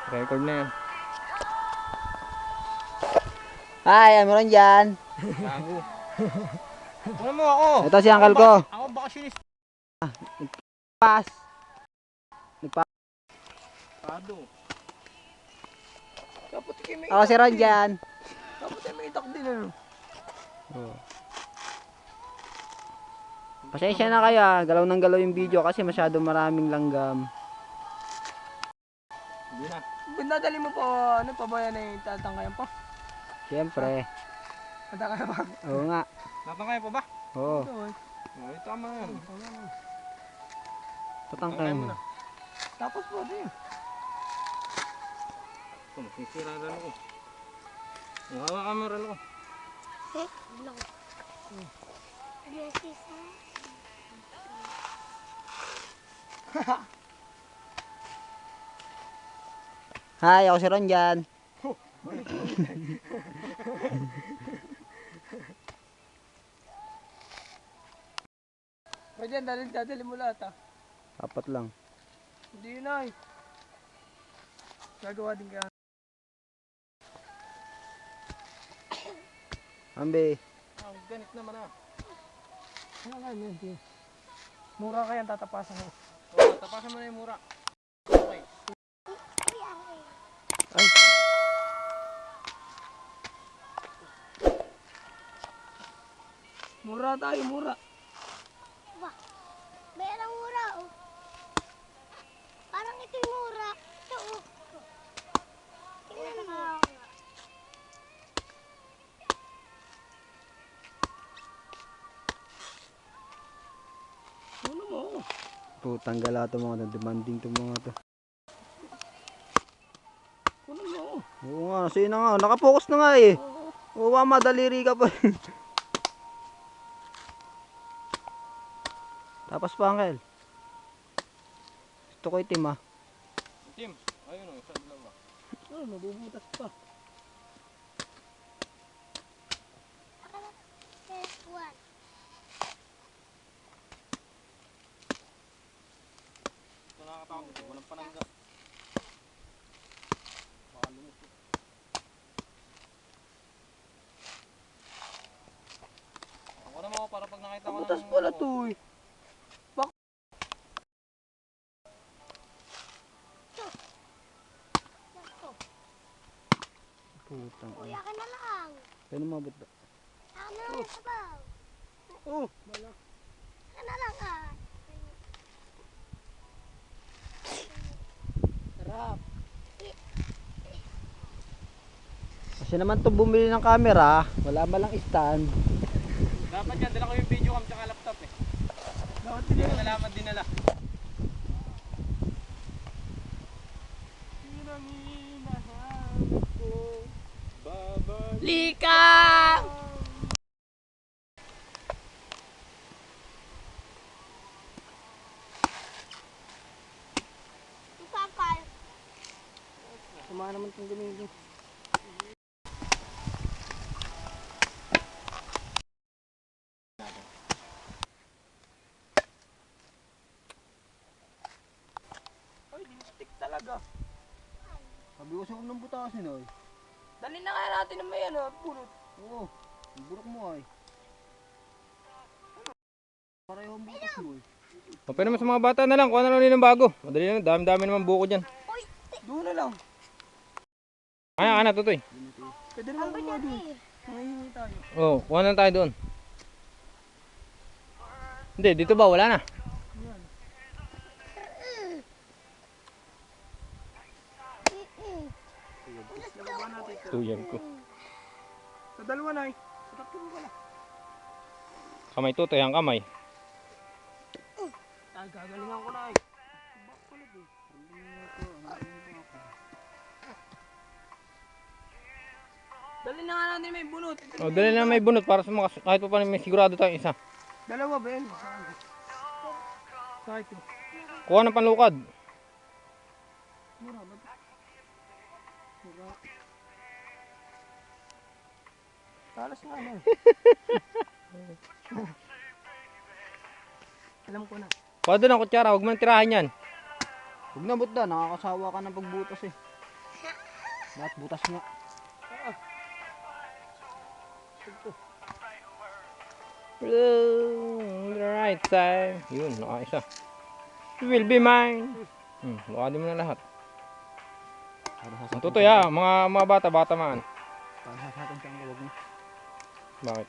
Record na yan. Hi, ano rin dyan? Gago. Kunin mo ako. Ito si uncle ko. Ako bakasyonista. Pass. Pado. Dapat kayo may Ako si Ron dyan. Dapat kayo may itak din ano. Pasensya na kayo ah. Galaw ng galaw yung video kasi masyado maraming langgam. Hindi na. Binadali mo pa, ano pa ba yan eh, tatangkayan pa? Siyempre. Tatangkayan pa? Oo nga. Natangkaya pa ba? Oo. Oh, tama yan. Tatangkay mo. Tapos po din. Masisira ang relo ko. Hawakan mo ang relo ko. Hi, ako si Ron dyan. Pwede yan, dadali mo lahat ah. Apat lang. Hindi na eh. Gagawa din kaya. Ambe. Ganit naman ah. Ano nga yun, hindi. Mura kaya tatapasan mo. Oh, tapasan mo na yung mura. Okay. Ay. Mura tayo, mura. Merang mura oh. Parang ito yung mura. Ito oh. Tingnan mo. Ano mo? Putang gala to mga to. Demanding to mga to. Ano mo? Oo nga, sa'yo na nga. Nakapokus na nga eh. Oo, madaliri ka pa. Tapos pa, uncle. Gusto ko itim ah. Tim, ayun o, isa dalawa. Ano, nabubutas pa. There's one. Ito nakakatakot ito, walang panangga. Baka lumot ito. Ako naman ako para pag nakita ko Butas pala to eh. Putang. Kuya ka na lang. Kaya mabot ba? Ako na lang sa baw. Oh, Ka na lang ah. sarap. Kasi naman to bumili ng camera, wala ba lang stand. Dapat yan, dala ko yung video cam tsaka laptop eh. Dapat Hindi din ko nalaman dinala. Lika! Ang kapal. Sama naman itong gamitin. Ay, stick talaga. Sabi ko sa unang butasin ay. Dali na kaya natin na may ano, pulot. Oo, ang burok mo ay. Pareho ang butas mo eh. Pwede naman sa mga bata na lang, kuha na lang ulit ng bago. Madali na, dami-dami naman buko dyan. Doon na lang. Kaya ka na, tutoy. Pwede naman kumuha doon. Nangihingi tayo. Oo, kuha na tayo doon. Hindi, dito ba? Wala na. Yan. Tuyag ko. Sa dalawa na eh. Sa tatlo mo pala. Kamay tutoy, ang kamay. Ay, gagalingan ko na eh. Bak pala doon. Dali na nga natin may bunot. O, dali na may bunot para sa mga, kahit pa paano may sigurado tayong isa. Dalawa ba yan? Kahit yun. Kuha ng panlukad. Mura ba? Mura. Talas nga na. Alam ko na. Kuha doon ang kutsara, huwag mo nang tirahan yan. Huwag na butda, nakakasawa ka ng pagbutas eh. Lahat butas nga. The right side. Yun, nakaisa. It will be mine. Lukadin mo na lahat. Ang tutoy ha, mga bata man. Para sa atin siyang huwag mo. Bakit?